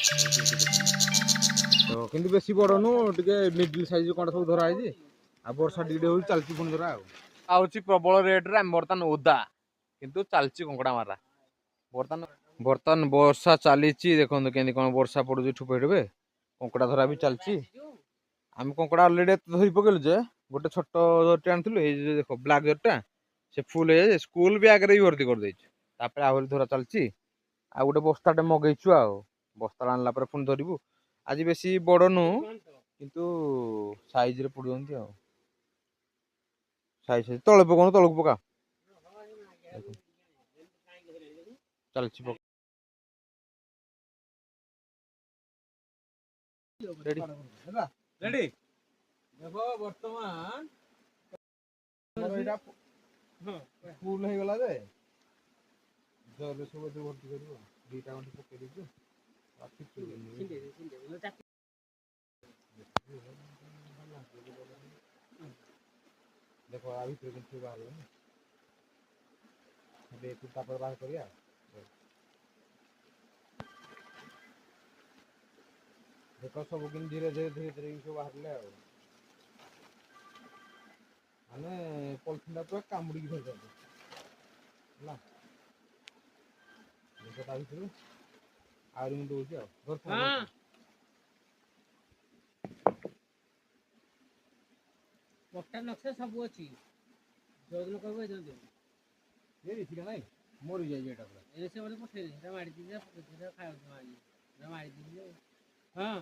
तो किंतु बेसी बड़ नु टिके मिडिल साइज कोन सब धरा है आ वर्षा टिके हो चलती पुन धरा आउची प्रबल रेट रे बर्तन ओदा किंतु चलची कंकड़ा मारा बर्तन बर्तन वर्षा चली देखो केंदी कोन वर्षा पड़ू ठुपे ठुपे कंकड़ा धरा भी चलची आम कंकड़ा अलरेडी धरी पकेलु जे गोटे छोट जरटे आनथिलु ए देखो ब्लैक जरटा से फुल है स्कूल बैग रे भी भर्ती कर देछु तापर आहुरी धरा चलची आ गोटे बस्ताटे मगेइछु आ बस्ता आनला पर पुणी धरिबु आज बेसी बड़ नु किंतु साइज रे पड़ुंती आ साइज तले पकाउनु तलक पका चलची पका रेडी रेडी देखो वर्तमान एटा फुल हे गला जे जरे सब भर्ती करिवो दीटा गंठी पके दिछु देखो आ भीतर किछु बाहर देखो तापर बाहर करिया देखो सब दिन धीरे धीरे सब बाहर ले माने पॉलिथिन तो कामुड़ी की धर ना देखो ता भीतर आ रूम दोछि घर हां पट्टा नक्शा सब अछि जोदन कहबे जोदन ये ठीक है नहीं मोर जाय जेटा पूरा ऐसे वाले पठे दे मारी दीजिए पठे खाओ मारी दीजिए हां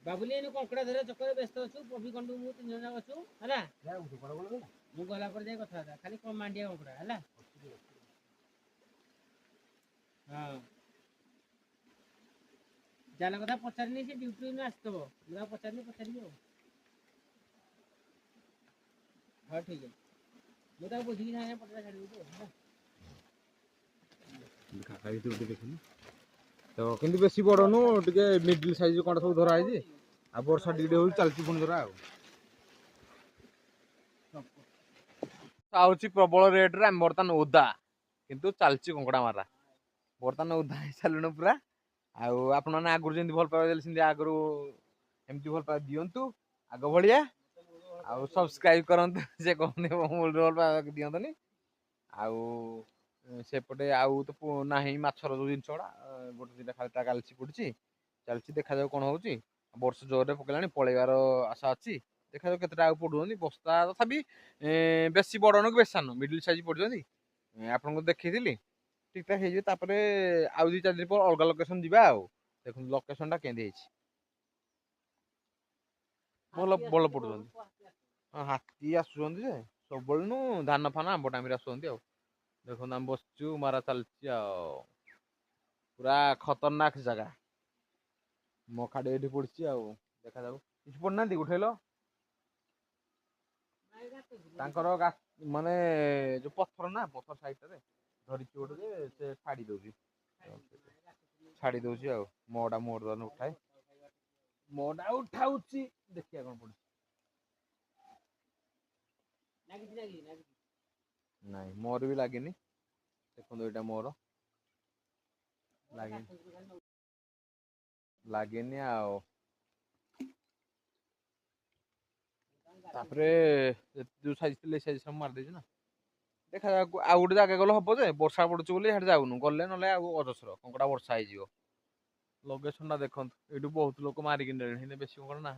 बाबुली एनु कंकड़ा धरे चक्कर व्यस्त अछु पबी कंडू मु तीन जना अछु हला जा उठ पड़ बोल मु गला पर जाय कथा था खाली कम मांडिया कंकड़ा हला हां जाना कथा पचारनी से ड्यूटी में आस्तबो मुरा पचारियो हां ठीक है मु ता बुझी ना पटरा छाड़ी दो दिखा खाई तो देखनी तो किंतु बेसी बड़ नु टिके मिडिल साइज कोन सब धरा है आ वर्षा टिके हो चलती पुन धरा आउची प्रबल रेट रे बर्तन ओदा किंतु चलची कंकड़ा मारा बर्तन ओदा हे चलुन पूरा आपण मैंने आगुरी जमी भल पाइबा देले आगुरी एमती भल पाइबा दिंतु आग भाया आ सब्सक्राइब करंतु से कहने मूल भल पाइबा दिंतनी सेपटे आउ तो नाही माछर जो जिनस गुड़ा गोटे दिन खाली गालची पड़ी चलती देखा जाऊ कौन होची वर्ष जोर पकड़ा पलैबार आशा अच्छी देखा जाऊ केतटा आउ पड़ुंट बस्ता तथापि बेसी बड़ नु बेसा नु मिडिल साइज पड़ुंट आपन को देखी ठीक ठाक हो आउ 2-4 दिन पर अलग लोकेशन जावा देख लोकेशन टा केंदी भल भल पड़ुं हाथी आसुँच सब नु धान फान आंब टाइम आसुँच देखो आम बसचु मारा चलची पूरा खतरनाक जगह मखाड़ ये पड़ी देखा जाऊ कि पड़ना उठेल माने जो पत्थर ना पत्थर साइड धरी गोटे से छाड़ी दौची मोड़ा मोड़ उठाए मोड़ा उठाऊची देखिए कौन पड़ी नहीं मोर भी लगे देखो यहाँ मोर लगे जो साइज थे साइज सब मारदे ना देखा आउ गोटे जगह गले हम जे वर्षा पड़ुच जाऊनु गले ना अजस्र कंकड़ा वर्षा हो लोकेशन टा देखो ये बहुत लोक मारिक बेसी कंकड़ा ना